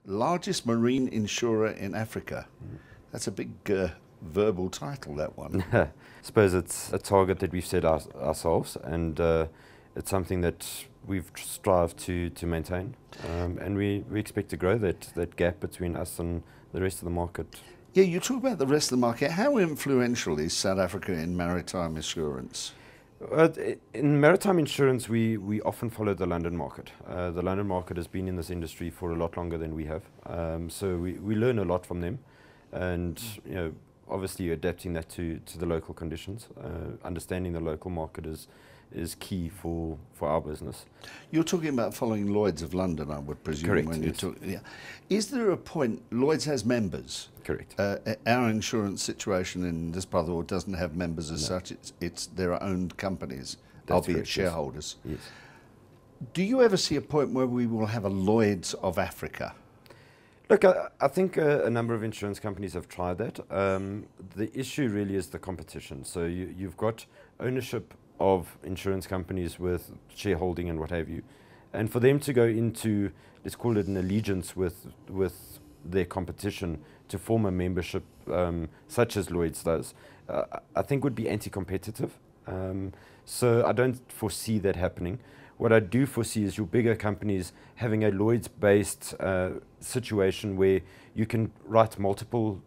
Largest marine insurer in Africa. That's a big verbal title, that one. I suppose it's a target that we've set ourselves, and it's something that we've strived to maintain, and we expect to grow that gap between us and the rest of the market. Yeah, you talk about the rest of the market. How influential is South Africa in maritime insurance? In maritime insurance, we often follow the London market. The London market has been in this industry for a lot longer than we have, so we learn a lot from them, and obviously adapting that to the local conditions. Understanding the local market is key for our business. You're talking about following Lloyds of London, I would presume. Correct, When you yes. talk, yeah. Is there a point, Lloyds has members? Correct. Our insurance situation in this part of the world doesn't have members as such. It's their owned companies, albeit correct, shareholders. Yes. Do you ever see a point where we will have a Lloyds of Africa? Look, I think a number of insurance companies have tried that. The issue really is the competition. So you've got ownership of insurance companies with shareholding and what have you. And for them to go into, let's call it an allegiance with their competition to form a membership such as Lloyds does, I think would be anti-competitive. So I don't foresee that happening. What I do foresee is your bigger companies having a Lloyds-based situation where you can write multiple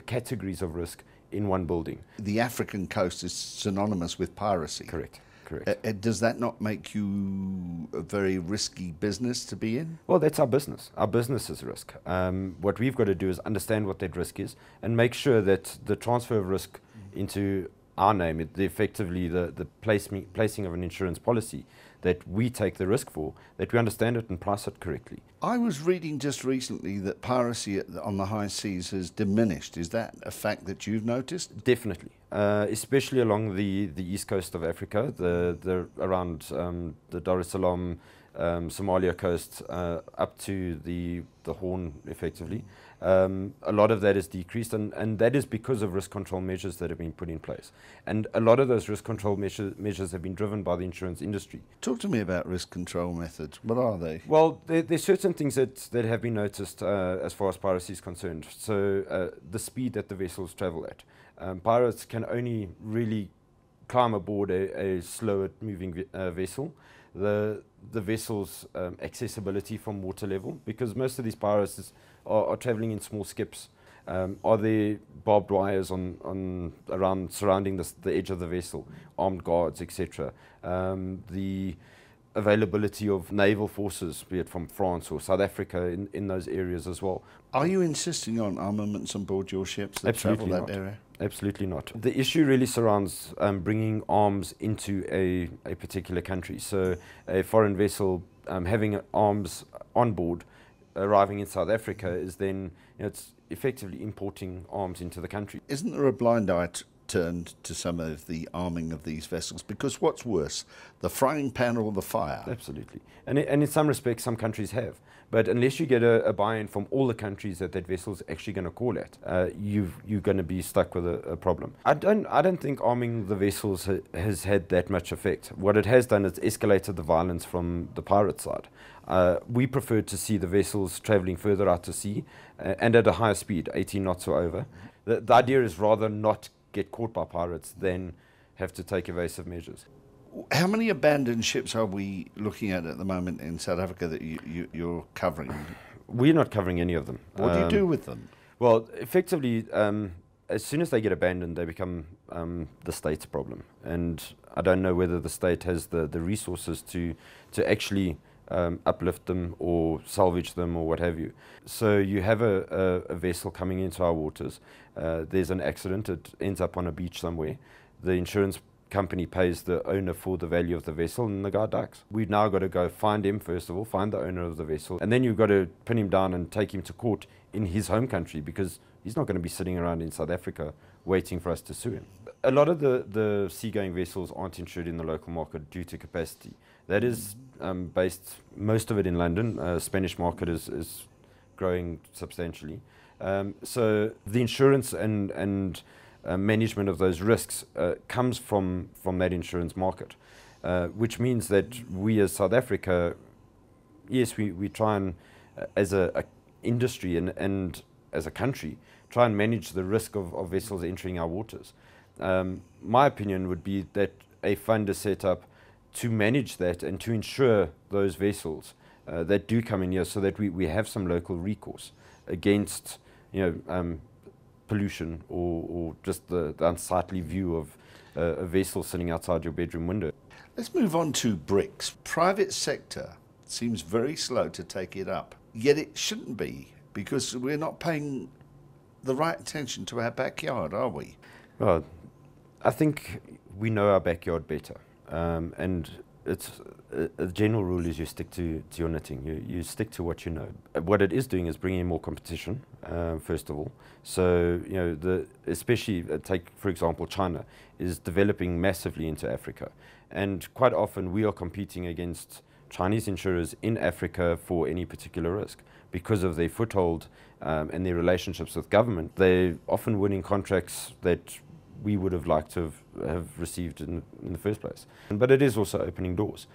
categories of risk in one building. The African coast is synonymous with piracy. Correct, correct. Does that not make you a very risky business to be in? Well, that's our business. Our business is risk. What we've got to do is understand what that risk is and make sure that the transfer of risk into our name, effectively the placing of an insurance policy, that we take the risk for, that we understand it and price it correctly. I was reading just recently that piracy on the high seas has diminished. Is that a fact that you've noticed? Definitely, especially along the east coast of Africa, around the Dar es Salaam, Somalia coast, up to the Horn, effectively. A lot of that is decreased, and that is because of risk control measures that have been put in place. And a lot of those risk control measures have been driven by the insurance industry. Talk to me about risk control methods. What are they? Well, there's certain things that have been noticed as far as piracy is concerned. So the speed that the vessels travel at. Pirates can only really climb aboard a slower moving vessel. The vessel's accessibility from water level, because most of these pirates are traveling in small skips. Are there barbed wires around surrounding the edge of the vessel, armed guards, etc. The availability of naval forces, be it from France or South Africa, in those areas as well. Are you insisting on armaments on board your ships that Absolutely travel that not. area? Absolutely not. The issue really surrounds bringing arms into a particular country. So a foreign vessel having arms on board, arriving in South Africa, is then it's effectively importing arms into the country. Isn't there a blind eye turned to some of the arming of these vessels? Because what's worse, the frying pan or the fire? Absolutely. And in some respects, some countries have. But unless you get a buy-in from all the countries that vessel's actually going to call at, you're going to be stuck with a problem. I don't think arming the vessels has had that much effect. What it has done is escalated the violence from the pirate side. We prefer to see the vessels traveling further out to sea and at a higher speed, 18 knots or over. The idea is rather not get caught by pirates than have to take evasive measures. How many abandoned ships are we looking at the moment in South Africa that you're covering? We're not covering any of them. What do you do with them? Well, effectively, as soon as they get abandoned, they become the state's problem. And I don't know whether the state has the resources to actually uplift them or salvage them or what have you. So you have a vessel coming into our waters. There's an accident. It ends up on a beach somewhere. The insurance company pays the owner for the value of the vessel, and the guy dies. We've now got to go find him, first of all, find the owner of the vessel, and then you've got to pin him down and take him to court in his home country, because he's not going to be sitting around in South Africa waiting for us to sue him. A lot of the seagoing vessels aren't insured in the local market due to capacity. That is based, most of it in London. Spanish market is growing substantially. So the insurance and management of those risks comes from that insurance market, which means that we as South Africa, yes, we try and, as a industry and as a country, try and manage the risk of vessels entering our waters. My opinion would be that a fund is set up to manage that and to insure those vessels that do come in here, so that we have some local recourse against pollution or just the unsightly view of a vessel sitting outside your bedroom window. Let's move on to bricks. Private sector seems very slow to take it up, yet it shouldn't be, because we're not paying the right attention to our backyard, are we? Well, I think we know our backyard better, and it's a general rule is you stick to your knitting. You stick to what you know. What it is doing is bringing in more competition, first of all. So especially take for example China is developing massively into Africa, and quite often we are competing against Chinese insurers in Africa for any particular risk because of their foothold and their relationships with government. They're often winning contracts that we would have liked to have received in the first place. But it is also opening doors.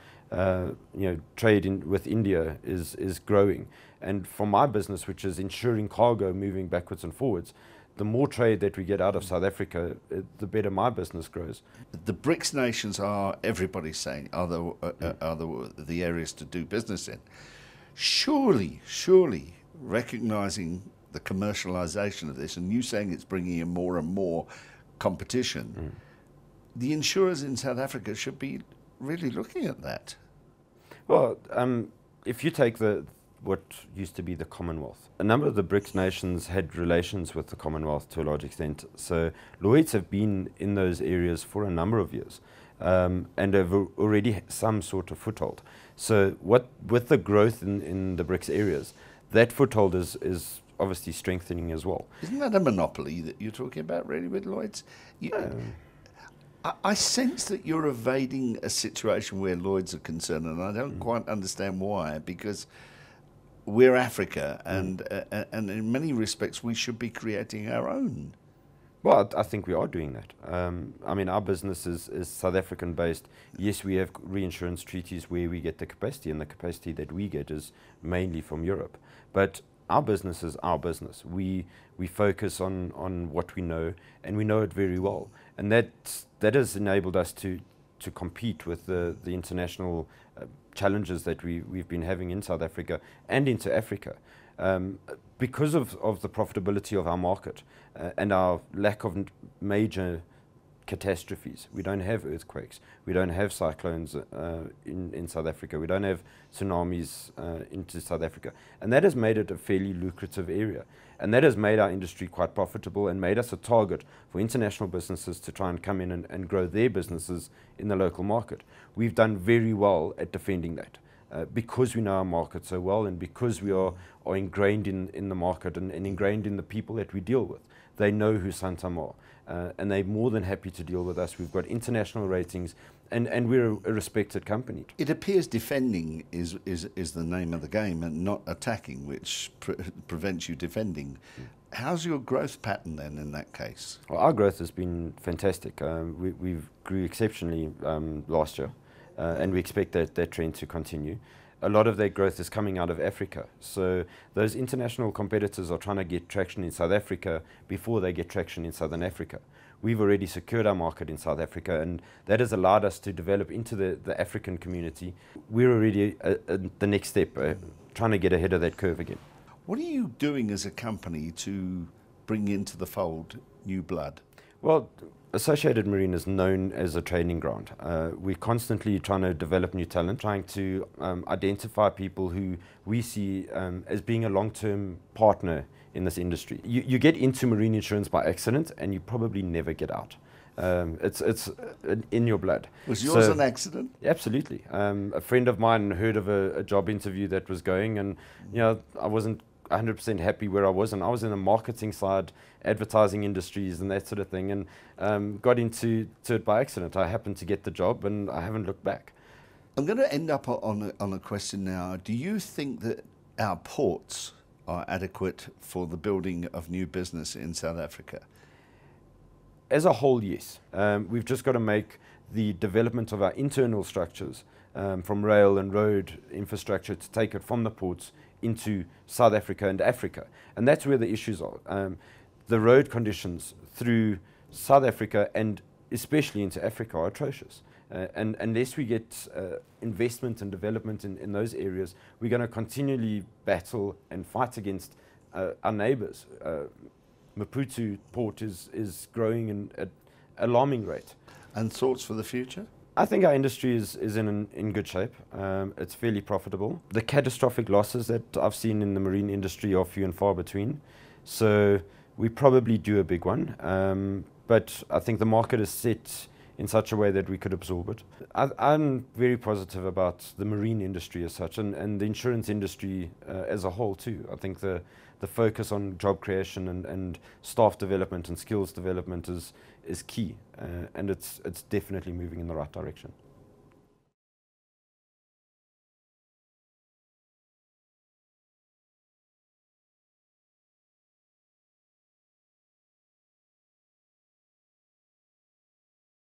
Trade with India is growing. And for my business, which is insuring cargo moving backwards and forwards, the more trade that we get out of South Africa, the better my business grows. The BRICS nations are, everybody's saying, are the areas to do business in. Surely, recognising the commercialisation of this, and you saying it's bringing in more and more competition, the insurers in South Africa should be really looking at that. Well, if you take what used to be the Commonwealth, a number of the BRICS nations had relations with the Commonwealth to a large extent. So Lloyds have been in those areas for a number of years and have already some sort of foothold. So with the growth in the BRICS areas, that foothold is obviously strengthening as well. Isn't that a monopoly that you're talking about really with Lloyds? I sense that you're evading a situation where Lloyds are concerned, and I don't quite understand why, because we're Africa, and in many respects we should be creating our own. Well, I think we are doing that. I mean, our business is South African based. Yes, we have reinsurance treaties where we get the capacity, and the capacity that we get is mainly from Europe. But our business is our business. We focus on what we know, and we know it very well. And that has enabled us to compete with the international challenges that we've been having in South Africa and into Africa. Because of the profitability of our market and our lack of major catastrophes. We don't have earthquakes. We don't have cyclones in South Africa. We don't have tsunamis into South Africa. And that has made it a fairly lucrative area. And that has made our industry quite profitable and made us a target for international businesses to try and come in and grow their businesses in the local market. We've done very well at defending that. Because we know our market so well, and because we are ingrained in the market and ingrained in the people that we deal with. They know who SANTAM are, and they're more than happy to deal with us. We've got international ratings, and we're a respected company. It appears defending is the name of the game, and not attacking, which prevents you defending. How's your growth pattern then in that case? Well, our growth has been fantastic. We've grew exceptionally last year. And we expect that trend to continue. A lot of that growth is coming out of Africa. So those international competitors are trying to get traction in South Africa before they get traction in Southern Africa. We've already secured our market in South Africa, and that has allowed us to develop into the African community. We're already the next step, trying to get ahead of that curve again. What are you doing as a company to bring into the fold new blood? Well, Associated Marine is known as a training ground. We're constantly trying to develop new talent, trying to identify people who we see as being a long-term partner in this industry. You get into marine insurance by accident, and you probably never get out. It's in your blood. Was yours an accident? Absolutely. A friend of mine heard of a job interview that was going, and I wasn't 100% happy where I was, and I was in the marketing side, advertising industries and that sort of thing, and got into it by accident. I happened to get the job, and I haven't looked back. I'm going to end up on a question now. Do you think that our ports are adequate for the building of new business in South Africa? As a whole, yes. We've just got to make the development of our internal structures, from rail and road infrastructure, to take it from the ports into South Africa and Africa. And that's where the issues are. The road conditions through South Africa and especially into Africa are atrocious. And unless we get investment and development in those areas, we're going to continually battle and fight against our neighbours. Maputo port is growing at an alarming rate. And thoughts for the future? I think our industry is in good shape. It's fairly profitable. The catastrophic losses that I've seen in the marine industry are few and far between. So we probably do a big one. But I think the market is set in such a way that we could absorb it. I'm very positive about the marine industry as such, and the insurance industry as a whole too. I think the focus on job creation and staff development and skills development is key, and it's definitely moving in the right direction.